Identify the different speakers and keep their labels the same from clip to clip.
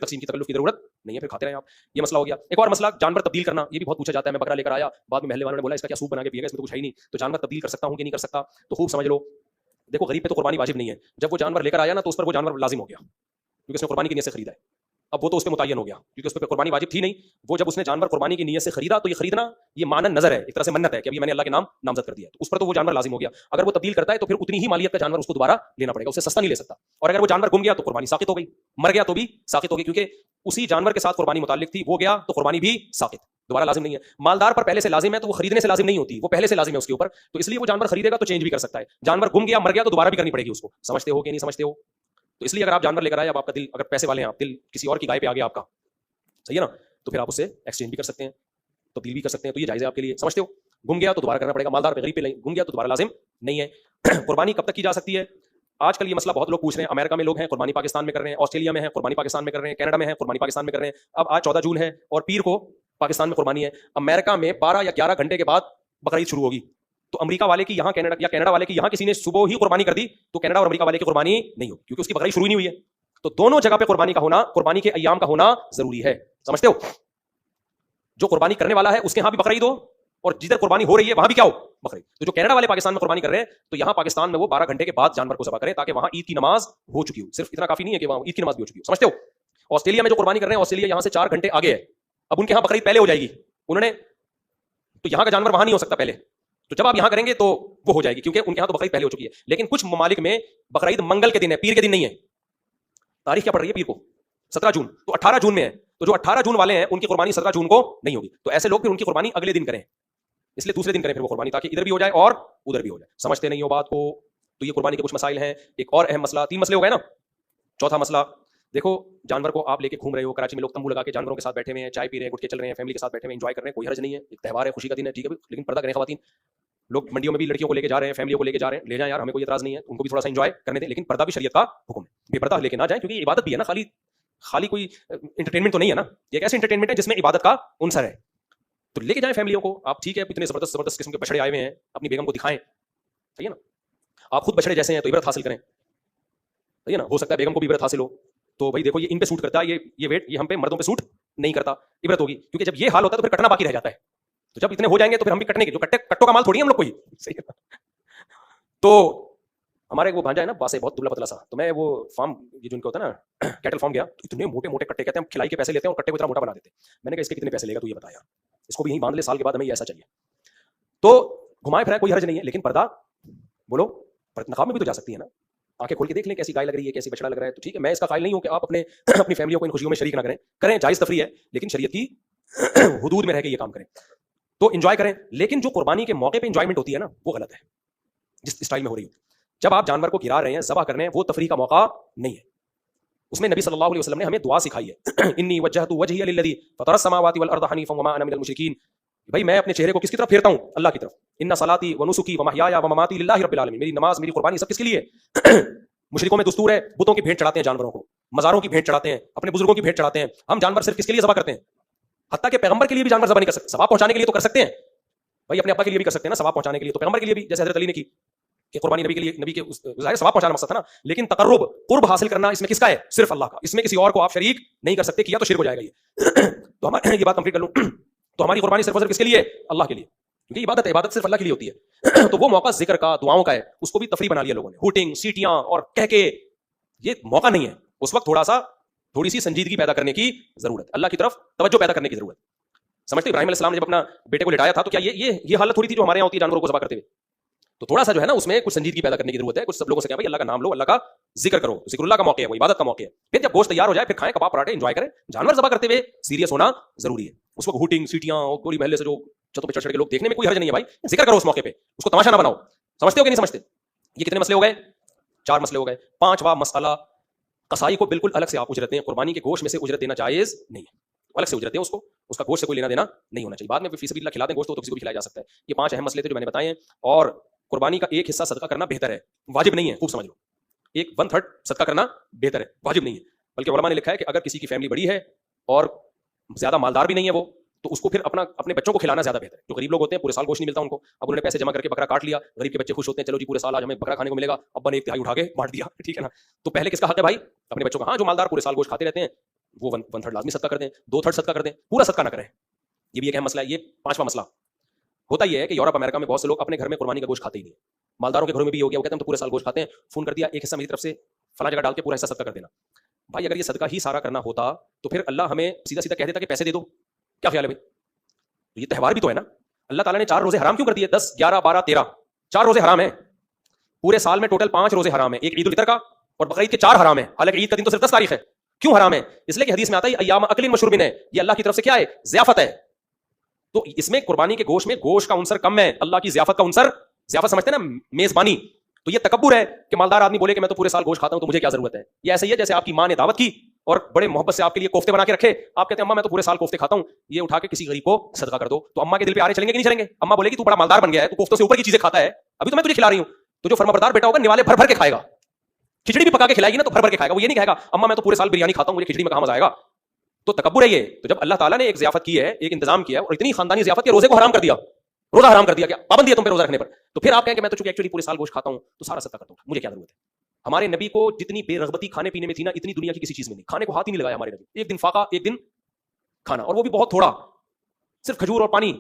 Speaker 1: तकसीम की तकल्लुफ की जरूरत नहीं है, फिर खाते रहें आप। ये मसला हो गया। एक और मसला जानवर तब्दील करना, ये भी बहुत पूछा जाता है। मैं बकरा लेकर आया, बाद में महल्ले वालों ने बोला इसका क्या सूप बना के पिएगा, इसमें तो कुछ है ही नहीं, तो जानवर तब्दील कर सकता हूँ कि नहीं कर सकता? तो खूब समझ लो, देखो गरीब पे तो कुर्बानी वाजिब नहीं है। जब वो जानवर लेकर आया ना, तो उस पर वो जानवर लाजिम हो गया, क्योंकि उसने कुर्बानी की नीयत से खरीदा है। अब वो तो उस पर मुतय्यन हो गया, क्योंकि उस पर कुर्बानी वाजिब थी नहीं। वो जब उसने जानवर कुर्बानी की नीयत से खरीदा, तो ये खरीदना ये मानन नजर है, एक तरह से मन्नत है कि अभी मैंने अल्लाह के नाम नामजद कर दिया, तो उस पर तो वो जानवर लाजिम हो गया। अगर वो तब्दील करता है तो फिर उतनी ही मालियत का जानवर उसको दोबारा लेना पड़ेगा, उससे सस्ता नहीं ले सकता। और अगर वो जानवर गुम गया तो कुर्बानी साकित हो गई, मर गया तो भी साकित हो गई, क्योंकि उसी जानवर के साथ कुर्बानी मुताल्लिक थी, वो गया तो कुर्बानी भी साकित, दोबारा लाजिम नहीं है। मालदार पर पहले से लाजिम है, तो वो खरीदने से लाजिम नहीं होती, वो पहले से लाजिम है उसके ऊपर, तो इसलिए वो जानवर खरीदेगा तो चेंज भी कर सकता है। जानवर गुम गया, मर गया, तो दोबारा भी करनी पड़ेगी उसको। समझते हो कि नहीं समझते हो? तो इसलिए अगर आप जानवर लेकर आए, अब आपका दिल, अगर पैसे वाले हैं आप, दिल किसी और की गाय पे आ गया आपका, सही है ना, तो फिर आप उससे एक्सचेंज भी कर सकते हैं, तब्दील भी कर सकते हैं, तो ये जायज़ है आपके लिए। समझते हो? गुम गया तो दोबारा करना पड़ेगा, मालदार पे गरीब पे गुम गया तो दोबारा लाजिम नहीं है। कुर्बानी कब तक की जा सकती है? आजकल ये मसला बहुत लोग पूछ रहे हैं। अमेरिका में लोग हैं, कुर्बानी पाकिस्तान में कर रहे हैं, ऑस्ट्रेलिया में है, कुर्बानी पाकिस्तान में कर रहे हैं, कनाडा में है, कुर्बानी पाकिस्तान में कर रहे हैं। अब आज 14 जून है और पीर को पाकिस्तान में कुर्बानी है। अमेरिका में 12 या 11 घंटे के बाद बकरीद शुरू होगी, तो अमेरिका वाले की यहाँ कनाडा, या कनाडा वाले की यहाँ किसी ने सुबह ही कुर्बानी कर दी, तो कनाडा और अमेरिका वाले की कुर्बानी नहीं होगी, क्योंकि उसकी बकरीद शुरू नहीं हुई है। तो दोनों जगह पे कुर्बानी का होना, कुर्बानी के अय्याम का होना जरूरी है। समझते हो? जो कुर्बानी करने वाला है उसके यहां भी बकरीद हो, और जिधर कुर्बानी हो रही है वहां भी क्या हो, बकरीद। तो जो कनाडा वाले पाकिस्तान में कुर्बानी कर रहे हैं, तो यहां पाकिस्तान में वो 12 घंटे के बाद जानवर को ज़बह करें, ताकि वहां ईद की नमाज हो चुकी हो। सिर्फ इतना काफी नहीं है कि वहां ईद की नमाज भी हो चुकी हो। समझते हो? ऑस्ट्रेलिया में जो कुर्बानी कर रहे हैं, ऑस्ट्रेलिया यहां से 4 घंटे आगे है, अब उनके यहां बकरीद पहले हो जाएगी। उन्होंने, तो यहां का जानवर वहां नहीं हो सकता पहले, तो जब आप यहां करेंगे तो वो हो जाएगी, क्योंकि उनके यहां तो बकरीद पहले हो चुकी है। लेकिन कुछ ममालिक में बकरीद मंगल के दिन है, पीर के दिन नहीं है। तारीख क्या पड़ रही है पीर को? 17 जून, तो 18 जून में है। तो जो 18 जून वाले हैं उनकी कुर्बानी 17 जून को नहीं होगी, तो ऐसे लोग फिर उनकी कुर्बानी अगले दिन करें, इसलिए दूसरे दिन करें फिर वो कुर्बानी, ताकि इधर भी हो जाए और उधर भी हो जाए। समझते नहीं हो बात को? तो ये कुर्बानी के कुछ मसाइल हैं। एक और अहम मसला, 3 मसले हो गए ना। चौथा मसला, देखो जानवर को आप लेके घूम रहे हो, कराची में लोग तंबू लगा के जानवरों के साथ बैठे हुए हैं, चाय पी रहे हैं, गुटके चल रहे हैं, फैमिली के साथ बैठे हुए एंजॉय कर रहे हैं, कोई हर्ज नहीं है, एक त्योहार है, खुशी का दिन है, ठीक है, लेकिन पर्दा करें खवातीन। लोग मंडियों में भी लड़कियों को लेके जा रहे हैं, फैमिलियों को लेके जा रहे हैं, ले जाएं यार, हमें कोई एतराज नहीं है, उनको भी थोड़ा सा एंजॉय करने दें, लेकिन पर्दा भी शरीयत का हुक्म है, बेपर्दा लेके ना जाए, क्योंकि इबादत भी है ना, खाली कोई एंटरटेनमेंट तो नहीं है ना, ये एक ऐसी एंटरटेनमेंट है जिसमें इबादत का उनसर है। तो लेके जाएं फैमिलियों को आप, ठीक है, इतने जबरदस्त जबरदस्त किस्म के बछड़े आए हुए हैं, अपनी बेगम को दिखाएं, सही है ना। आप खुद बछड़े जैसे हैं तो इबरत हासिल करें, सही है ना, हो सकता है बेगम को भी इबरत हासिल हो। तो भाई देखो, ये इन पे सूट करता है, ये वेट ये हम पे मर्दों पे सूट नहीं करता, इबरत होगी, क्योंकि जब ये हाल होता है तो फिर कटना बाकी रह जाता है। तो जब इतने हो जाएंगे तो फिर हम भी कटने के, जो कट्टों का माल थोड़ी हम लोग कोई, सही है ना। तो हमारे वो भांजा है ना, बासे बहुत दुबला पतला सा, तो मैं वो फार्म, ये जो इनका होता है ना कैटल फार्म गया, तो इतने मोटे मोटे कट्टे, कहते हैं हम खिलाई के पैसे लेते हैं और कट्टे को इतना मोटा बना देते हैं। मैंने कहा इसके कितने पैसे लेगा तू ये बता यार, इसको भी यहीं बांध ले, साल के बाद हमें ये ऐसा चाहिए। तो घुमाए फिराए कोई हर्ज नहीं है, लेकिन पर्दा, बोलो, नकाब में भी तो जा सकती है ना, आंखें खोल के देख लें कैसी गाय लग रही है, कैसी बछड़ा लग रहा है। तो ठीक है, मैं इसका कायल नहीं हूं कि आप अपने अपनी फैमिलियों को इन खुशियों में शरीक ना करें, जायज तफरी है, लेकिन शरीयत की हुदूद में रह के ये काम करें, तो एंजॉय करें। लेकिन जो कुर्बानी के मौके पे एंजॉयमेंट होती है ना, वो गलत है, जिस स्टाइल में हो रही है। जब आप जानवर को गिरा रहे हैं, ज़बह कर रहे हैं, वो तफरी का मौका नहीं है। उसमें नबी सल्लल्लाहु अलैहि वसल्लम ने हमें दुआ सिखाई है, इन्नी वज्जहतु वजहिया लिल्लज़ी फ़तरस समावाति वल अर्द हनीफ़न वमा अना मिनल मुशरिकीन। भाई मैं अपने चेहरे को किसकी तरफ फेरता हूं? अल्लाह की तरफ। इन्ना सलाती व नुसुकी व महयाया व ममाती लिल्लाहि रब्बिल आलमीन। मेरी नमाज, मेरी कुर्बानी सब किसके लिए है? मुशरिकों में दुस्तूर है, बुतों की भेंट चढ़ाते हैं जानवरों को, मज़ारों की भेंट चढ़ाते हैं, अपने बुजुर्गों की भेंट चढ़ाते हैं। हम जानवर सिर्फ किसके लिए ज़बह करते हैं? हत्ता के पैगंबर के लिए भी जानवर ज़बह नहीं कर सकते। सवाब पहुंचाने के लिए तो कर सकते हैं भाई, अपने अब्बा के लिए भी कर सकते हैं ना, सवाब पहुंचाने के लिए, तो पैगंबर के लिए भी, जैसे हज़रत अली ने की कि कुर्बानी नबी के लिए, नबी के ज़ाहिर सवाब पहुंचाना मकसद था ना, लेकिन तकर्रुब, कुर्ब हासिल करना इसमें किसका है? सिर्फ अल्लाह का। इसमें किसी और को आप शरीक नहीं कर सकते, किया तो शिर्क हो जाएगा ये। तो हमारे ये बात कंप्लीट कर लूं, तो हमारी कुर्बानी सिर्फ और सिर्फ किसके लिए? अल्लाह के लिए, क्योंकि इबादत है, इबादत सिर्फ अल्लाह के लिए होती है। तो वो मौका जिक्र का, दुआओं का है, उसको भी तफरी बना लिया लोगों ने, हुटिंग, सीटियां और कह के, ये मौका नहीं है। उस वक्त थोड़ी सी संजीदगी पैदा करने की जरूरत, अल्लाह की तरफ तवज्जो पैदा करने की जरूरत। समझते? इब्राहिम अलैहिस्सलाम ने जब अपना बेटे को लिटाया था, तो क्या ये हालत थोड़ी थी जो हमारे यहाँ होती है जानवरों को ज़बह करते हुए? तो थोड़ा सा जो है ना, उसमें कुछ संजीदगी पैदा करने की जरूरत है। कुछ सब लोगों से क्या भाई, अल्लाह का नाम लो, अल्लाह का जिक्र करो, जिक्रुल्लाह का मौके है, वो इबादत का मौके है। फिर जब गोश्त तैयार हो जाए, फिर खाएं कबाब पराठे, एंजॉय करें। जानवर ज़बह करते हुए सीरियस होना जरूरी है। उस वक्त हुटिंग, सीटियां और पूरी महल्ले से जो छतों पे चढ़ के लोग देखने में कोई हर्ज नहीं है भाई, जिक्र करो उस मौके पे, उसको तमाशा ना बनाओ। समझते हो कि नहीं समझते? ये कितने मसले हो गए? 4 मसले हो गए। 5वां मसला, कसाई को बिल्कुल अलग से आप उजरत दें। कुर्बानी के गोश्त में से उजरत देना जायज नहीं है, अलग से उजरत दें उसको, उसका गोश्त से कोई लेना देना नहीं होना चाहिए। बाद में फी सबीलिल्लाह खिला दें गोश्त, तो किसी को भी खिलाया जा सकता है। ये 5 अहम मसले थे जो मैंने बताए हैं। और कुर्बानी का एक हिस्सा सदका करना बेहतर है, वाजिब नहीं है, खूब समझ लो। 1/3 सदका करना बेहतर है, वाजिब नहीं है। बल्कि उलमा ने लिखा है कि अगर किसी की फैमिली बड़ी है और ज्यादा मालदार भी नहीं है वो, तो उसको फिर अपने बच्चों को खिलाना ज्यादा बेहतर है। जो गरीब लोग होते हैं, पूरे साल गोश्त नहीं मिलता उनको, अब उन्होंने पैसे जमा करके बकरा काट लिया, गरीब के बच्चे खुश होते हैं, चलो जी पूरे साल आज हमें बकरा खाने को मिलेगा, अब्बा ने 1/3 उठा के बांट दिया, ठीक है ना। तो पहले किसका हक है भाई? अपने बच्चों का। हाँ, जो मालदार पूरे साल गोश्त खाते रहते हैं, वो 1/3 लाजमी सदका कर दें, 2/3 सदका कर दें, पूरा सदका ना करें। ये भी एक अहम मसला है। ये 5वां मसला होता यह है कि यूरोप अमेरिका में बहुत से लोग अपने घर में कुर्बानी का गोश्त खाते ही नहीं। मालदारों के घरों में भी हो गया, वो कहते हैं हम तो पूरे साल गोश्त खाते हैं, फोन कर दिया एक हिस्सा मेरी तरफ से फला जगह डाल के पूरा हिस्सा सदका कर देना। भाई अगर ये सदका ही सारा करना होता तो फिर अल्लाह हमें सीधा सीधा कह देता कि पैसे दे दो। क्या ख्याल है भाई? तो ये त्यौहार भी तो है ना। अल्लाह ताला ने 4 रोजे हराम क्यों कर दिए? 10, 11, 12, 13 4 रोजे हराम है। पूरे साल में टोटल 5 रोजे हराम है, एक ईद उल फितर का और बकरीद के 4 हराम है। हालांकि ईद का दिन तो सिर्फ 10 तारीख है। क्यों हराम है? इसलिए कि हदीस में आता है अय्याम अकलिन मशरूबिन है, ये अल्लाह की तरफ से क्या है? ज़ियाफत है। तो इसमें कुर्बानी के गोश्त में गोश्त का उनसर कम है, अल्लाह की ज़ियाफत का उनसर, ज़ियाफत समझते हैं ना, मेजबानी। तो ये तकब्बुर है कि मालदार आदमी बोले कि मैं तो पूरे साल गोश्त खाता हूं तो मुझे क्या जरूरत है। ये ऐसे ही है जैसे आपकी मां ने दावत की और बड़े मोहब्बत से आपके लिए कोफ्ते बना के रखे, आप कहते हैं अम्मा मैं तो पूरे साल कोफ्ते खाता हूं, ये उठा के किसी गरीब को सदका कर दो। तो अम्मा के दिल पे आरे चलेंगे कि नहीं चलेंगे? अम्मा बोलेगी तू बड़ा मालदार बन गया है, तू कोफ्तों से ऊपर की चीजें खाता है, अभी तो मैं तुझे खिला रही हूं। तो जो फर्माबरदार बेटा होगा निवाले भर भर के खाएगा, खिचड़ी भी पका के खिलाएगी ना तो भर भर के खाएगा। वो ये नहीं कहेगा अम्मा मैं तो पूरे साल बिरयानी खाता हूं, मुझे खिचड़ी में कहां मजा आएगा। तो तकब्बुर है ये। तो जब अल्लाह ताला ने एक ज़ियाफत की है, एक इंतजाम किया और इतनी खानदानी ज़ियाफत के रोजे को हराम कर दिया, रोजा हराम कर दिया, क्या पाबंदी है तुम पे रोजा रखने पर, तो फिर आप कहें कि मैं तो चूंकि एक्चुअली पूरे साल गोश्त खाता हूं तो सारा सदका करता हूं, मुझे क्या जरूरत है। हमारे नबी को जितनी बेरगबती खाने पीने में थी ना, इतनी दुनिया की किसी चीज में नहीं, खाने को हाथ ही नहीं लगाया हमारे नबी। एक दिन फाका, एक दिन खाना, और वो भी बहुत थोड़ा, सिर्फ खजूर और पानी।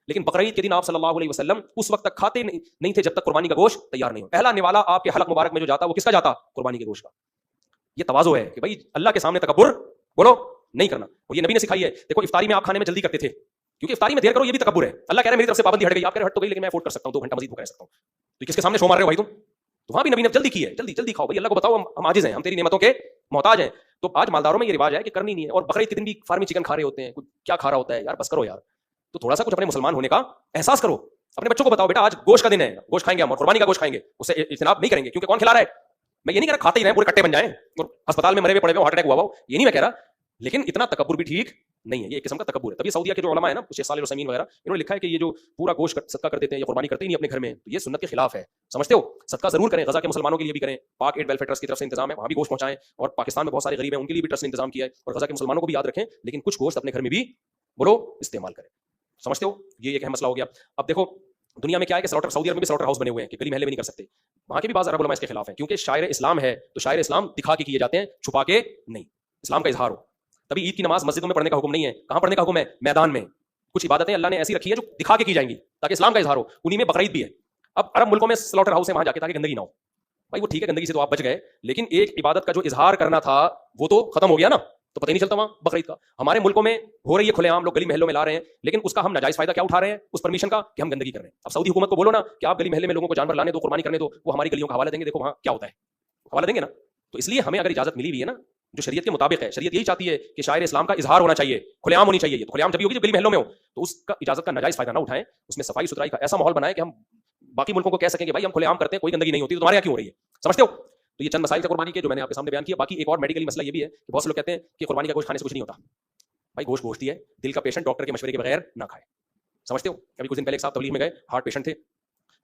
Speaker 1: लेकिन बकरीद के दिन आप सल्लल्लाहु अलैहि वसल्लम उस वक्त तक खाते नहीं थे जब तक कुर्बानी का गोश्त तैयार नहीं हो। पहला निवाला आपके हलक मुबारक में जो जाता वो किसका जाता? कुर्बानी के गोश्त का। ये तवाज़ो है कि भाई अल्लाह के सामने तकब्बुर बोलो नहीं करना, और ये नबी ने सिखाई है। देखो इफ्तारी में आप खाने में जल्दी करते थे, क्योंकि इफ्तारी में देर करो ये भी तकब्बुर है। अल्लाह कह रहा है मेरी तरफ से पाबंदी हट गई, आप कह रहे हट तो गई लेकिन मैं अफोर्ड कर सकता हूं, 2 घंटा मजीद भूखा रह सकता हूं। तो किसके सामने शो मार रहे हो भाई तुम? तो वहां भी नबी ने जल्दी की है, जल्दी जल्दी खाओ भाई, अल्लाह को बताओ हम आजिज हैं, हम तेरी नेमतों के मोहताज हैं। तो आज मालदारों में ये रिवाज है कि करनी नहीं है, और बकरीद के दिन भी फार्मी चिकन खा रहे होते हैं, क्या खा रहा होता है यार, बस करो यार। तो थोड़ा सा कुछ अपने मुसलमान होने का एहसास करो, अपने बच्चों को बताओ बेटा आज गोश्त का दिन है, गोश्त खाएंगे हम और कुर्बानी का गोश्त खाएंगे, उससे इज्तिनाब नहीं करेंगे। क्योंकि कौन खिला रहा है? मैं ये नहीं कह रहा खाते ही रहें पूरे कट्टे बन जाएं और अस्पताल में मरे हुए पड़े हुए हार्ट अटैक हुआ हो, ये नहीं मैं कह रहा, लेकिन इतना तकब्बुर भी ठीक नहीं है, ये एक किस्म का तकब्बुर है। तभी सऊदिया के जो उलमा है ना, शेख सालेह उल-समईन वगैरह, इन्होंने लिखा है कि ये जो पूरा गोश्त सदका कर देते हैं या कुर्बानी करते ही नहीं अपने घर में, तो ये सुन्नत के खिलाफ है। समझते हो? सदका जरूर करें, गजा के मुसलमानों के लिए भी करें, पाक एड वेलफेयर ट्रस्ट की तरफ से इंतजाम है, वहां भी गोश्त पहुंचाएं, और पाकिस्तान में बहुत सारे गरीब हैं उनके लिए भी ट्रस्ट ने इंतजाम किया है, और गजा के मुसलमानों को भी याद रखें, लेकिन कुछ गोश्त अपने घर में भी बोलो इस्तेमाल करें। समझते हो? ये एक अहम मसला हो गया। अब देखो दुनिया में क्या है कि स्लॉटर, सऊदी अरब में भी स्लॉटर हाउस बने हुए हैं कि गली महल्ले में नहीं कर सकते, वहां के भी बाज़ अरब उलमा इसके खिलाफ हैं, क्योंकि शायर इस्लाम है तो शायर इस्लाम दिखा के किए जाते हैं, छुपा के नहीं, इस्लाम का इजहार हो। तभी ईद की नमाज मस्जिदों में पढ़ने का हुक्म नहीं है, कहां पढ़ने का हुक्म है? मैदान में। कुछ इबादतें अल्लाह ने ऐसी रखी है जो दिखा के की जाएंगी ताकि इस्लाम का इजहार हो, उन्हीं में बकरीद भी है। अब अरब मुल्कों में स्लॉटर हाउस है, वहां जाके ताकि गंदगी ना हो। भाई वो ठीक है, गंदगी से तो आप बच गए, लेकिन एक इबादत का जो इजहार करना था वो तो खत्म हो गया ना, तो पता ही नहीं चलता वहां बकरीद का। हमारे मुल्कों में हो रही है खुलेआम, लोग गली महलों में ला रहे हैं, लेकिन उसका हम नाजायज फायदा क्या उठा रहे हैं? उस परमिशन का कि हम गंदगी कर रहे हैं। अब सऊदी हुकूमत को बोलो ना कि आप गली महल्ले में लोगों को जानवर लाने दो, कुर्बानी करने दो, वो हमारी गलियों का हवाला देंगे, देखो वहां क्या होता है, हवाला देंगे ना। तो इसलिए हमें अगर इजाजत मिली हुई है ना जो शरीयत के मुताबिक है, शरीयत यही चाहती है कि शायर इस्लाम का इजहार होना चाहिए, खुलेआम होनी चाहिए, तो खुलेआम जब भी होगी जब गली महलों में हो, तो उसका इजाजत का नाजायज फायदा ना उठाएं, उसमें सफाई सुथराई का ऐसा माहौल बनाए कि हम बाकी मुल्कों को कह सकें कि भाई हम खुलेआम करते हैं, कोई गंदगी नहीं होती, तो तुम्हारे यहाँ क्यों हो रही है? समझते हो? तो ये चंद मसाइल थे कुर्बानी के जो मैंने आपके सामने बयान किया। बाकी एक और मेडिकली मसला ये भी है कि बहुत से लोग कहते हैं कि कुर्बानी का गोश्त खाने से कुछ नहीं होता। भाई गोश्त गोश्त ही है, दिल का पेशेंट डॉक्टर के मशवरे के बगैर ना खाए। समझते हो? अभी कुछ दिन पहले एक साहब तबलीग में गए, हार्ट पेशेंट थे,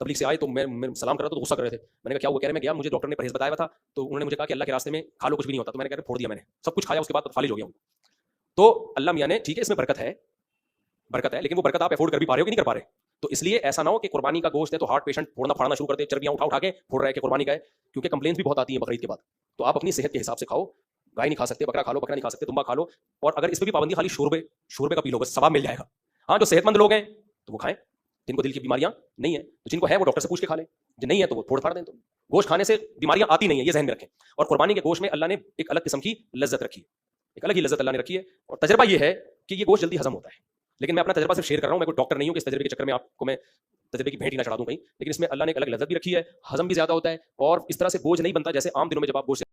Speaker 1: तबलीग से आए तो मैं सलाम कर रहा था तो गुस्सा कर रहे थे। मैंने कहा क्या हुआ? कह रहे मैं गया, मुझे डॉक्टर ने परहेज बताया था, तो उन्होंने मुझे कहा कि अल्लाह के रास्ते में खा लो कुछ भी नहीं होता। तो मैंने कहा फोड़ दिया, मैंने सब कुछ खाया, उसके बाद तो फालिज हो गया हूँ। तो अल्लाह मियां ने ठीक है इसमें बरकत है, लेकिन वो बरकत आप अफोर्ड कर भी पा रहे हो कि नहीं कर पा रहे? तो इसलिए ऐसा ना हो कि कुर्बानी का गोश्त है तो हार्ट पेशेंट फोड़ना फाड़ना शुरू करते, चर्बियां उठा के फोड़ रहे हैं कि कुर्बानी का है, क्योंकि कंप्लेंट्स भी बहुत आती है बकरीद के बाद। तो आप अपनी सेहत के हिसाब से खाओ, गाय नहीं खा सकते, बकरा खा लो, बकरा नहीं खा सकते, तुम्बा खा लो, और अगर इस पर भी पाबंदी खाली शोरबे का पी लो, बस सवाब मिल जाएगा। हाँ जो सेहतमंद लोग हैं तो वो खाएं, जिनको दिल की बीमारियां नहीं है, तो जिनको है वो डॉक्टर से पूछ के खा लें, जो नहीं है तो वो फोड़ फाड़ दें। तो गोश्त खाने से बीमारियां आती नहीं है, ये ज़हन में रखें। और कुर्बानी के गोश्त में अल्लाह ने एक अलग किस्म की लज्जत रखी है, एक अलग ही लज्जत अल्लाह ने रखी है, और तजर्बा ये है कि ये गोश्त जल्दी हजम होता है। लेकिन मैं अपना तजर्बा सिर्फ शेयर कर रहा हूँ, मैं कोई डॉक्टर नहीं हूँ कि इस तजर्बे के चक्कर में आपको मैं तजर्बे की भेंट ही ना चढ़ा दूं कहीं। लेकिन इसमें अल्लाह ने एक अलग लज्जत भी रखी है, हजम भी ज्यादा होता है, और इस तरह से बोझ नहीं बनता जैसे आम दिनों में जब आप गोश्त